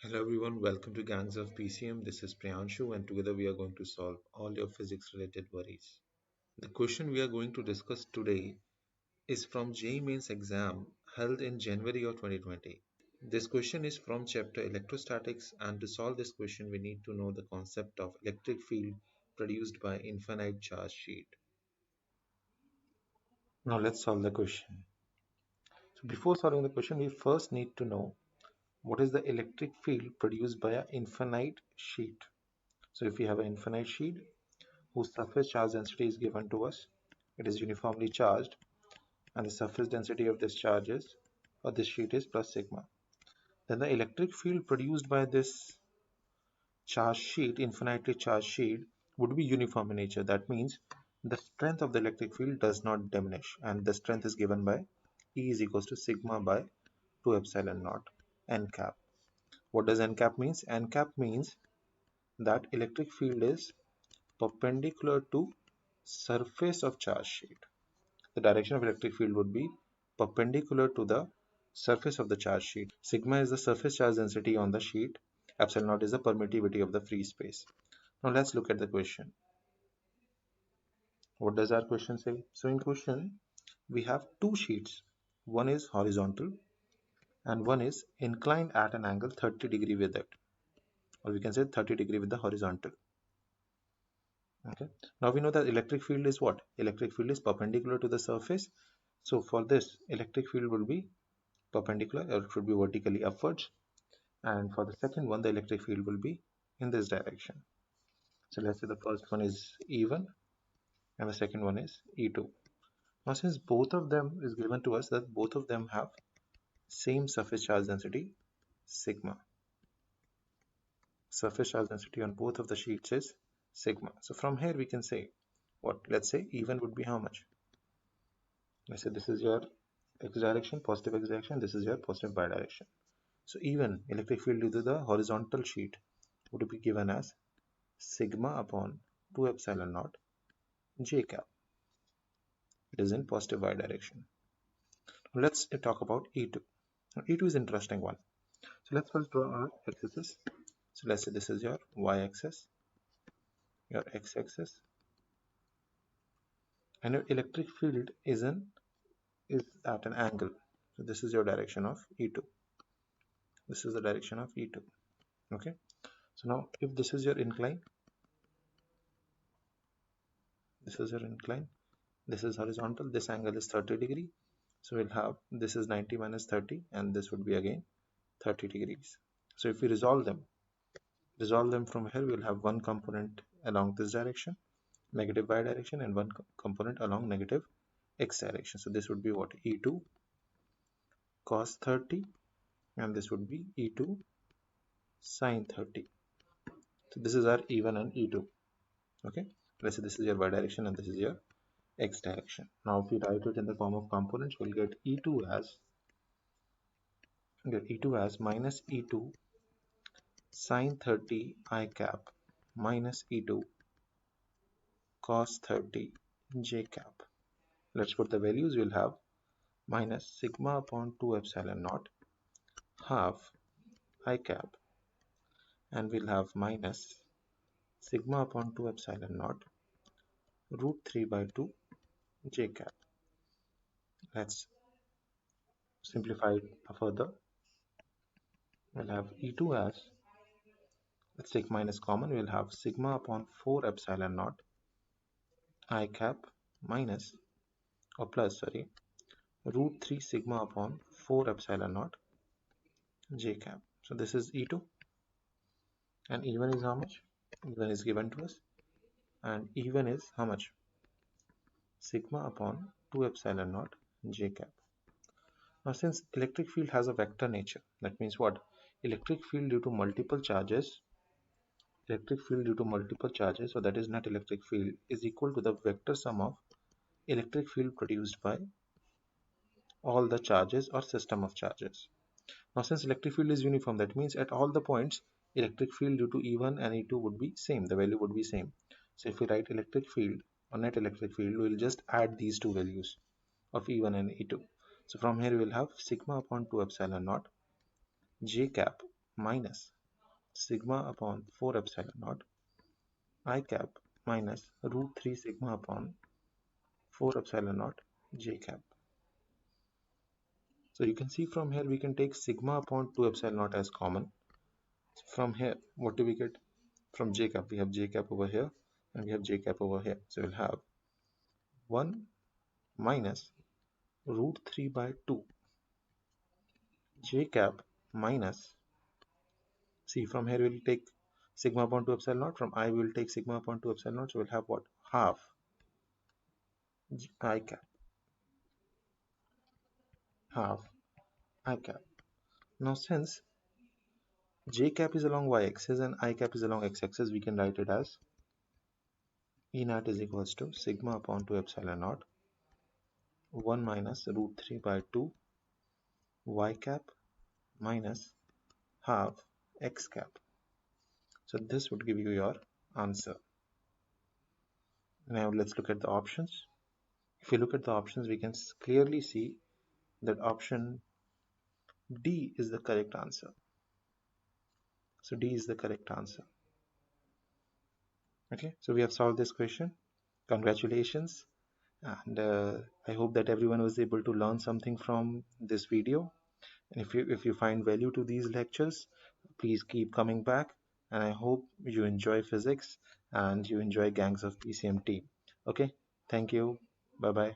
Hello everyone, welcome to Gangs of PCM. This is Priyanshu and together we are going to solve all your physics related worries. The question we are going to discuss today is from JEE Mains exam held in January of 2020. This question is from chapter Electrostatics, and to solve this question we need to know the concept of electric field produced by infinite charge sheet. Now let's solve the question. So before solving the question we first need to know what is the electric field produced by an infinite sheet. So if we have an infinite sheet whose surface charge density is given to us, it is uniformly charged, and the surface density of this charge is, or this sheet is plus sigma. Then the electric field produced by this charge sheet, infinitely charged sheet, would be uniform in nature. That means the strength of the electric field does not diminish, and the strength is given by E is equals to sigma by 2 epsilon naught n cap. What does n cap means? N cap means that electric field is perpendicular to surface of charge sheet. The direction of electric field would be perpendicular to the surface of the charge sheet. Sigma is the surface charge density on the sheet. Epsilon naught is the permittivity of the free space. Now let's look at the question. What does our question say? So in question, we have two sheets. One is horizontal and one is inclined at an angle 30 degree with it. Or we can say 30 degree with the horizontal. Okay. Now we know that electric field is what? Electric field is perpendicular to the surface. So for this, electric field will be perpendicular, or it should be vertically upwards. And for the second one, the electric field will be in this direction. So let's say the first one is E1 and the second one is E2. Now since both of them is given to us that both of them have same surface charge density sigma. Surface charge density on both of the sheets is sigma. So from here we can say what? Let's say E1 would be how much? Let's say this is your x direction, positive x direction, this is your positive y direction. So even electric field due to the horizontal sheet would be given as sigma upon 2 epsilon naught j cap. It is in positive y direction. Let's talk about E2. Now, E2 is an interesting one. So let's first draw our axes. So let's say this is your y-axis, your x-axis, and your electric field is at an angle. So this is your direction of E2. This is the direction of E2. Okay. So now if this is your incline, this is your incline, this is horizontal, this angle is 30 degree. So we'll have this is 90 minus 30 and this would be again 30 degrees. So if we resolve them from here, we'll have one component along this direction, negative y direction, and one component along negative x direction. So this would be what? E2 cos 30 and this would be E2 sin 30. So this is our E1 and E2. Okay, let's say this is your y direction and this is your x direction. Now if we write it in the form of components, we'll get E2 as minus E2 sin 30 I cap minus E2 cos 30 j cap. Let's put the values. We'll have minus sigma upon 2 epsilon naught half I cap, and we'll have minus sigma upon 2 epsilon naught root 3 by 2 j cap. Let's simplify it further. We'll have E2 as, let's take minus common, we'll have sigma upon 4 epsilon naught I cap minus, or plus, sorry, root 3 sigma upon 4 epsilon naught j cap. So this is E2, and E1 is how much? E1 is given to us, and E1 is how much? Sigma upon 2 epsilon naught j cap. Now since electric field has a vector nature, that means what? Electric field due to multiple charges, so that is net electric field, is equal to the vector sum of electric field produced by all the charges or system of charges. Now since electric field is uniform, that means at all the points electric field due to E1 and E2 would be same, the value would be same. So if we write electric field or net electric field, we will just add these two values of E1 and E2. So from here we will have sigma upon 2 epsilon naught j cap minus sigma upon 4 epsilon naught I cap minus root 3 sigma upon 4 epsilon naught j cap. So you can see from here we can take sigma upon 2 epsilon naught as common. From here, what do we get? From j cap, we have j cap over here and we have j cap over here. So we'll have 1 minus root 3 by 2 j cap minus, see from here we'll take sigma upon 2 epsilon naught, from I we'll take sigma upon 2 epsilon naught, so we'll have what? Half I cap, half I cap. Now since j cap is along y-axis and I cap is along x-axis, we can write it as E naught is equals to sigma upon 2 epsilon naught 1 minus root 3 by 2 y cap minus half x cap. So this would give you your answer. Now let's look at the options. If you look at the options, we can clearly see that option D is the correct answer. So D is the correct answer. Okay, so we have solved this question. Congratulations. And I hope that everyone was able to learn something from this video. And if you find value to these lectures, please keep coming back. And I hope you enjoy physics and you enjoy Gangs of PCMT. Okay, thank you. Bye bye.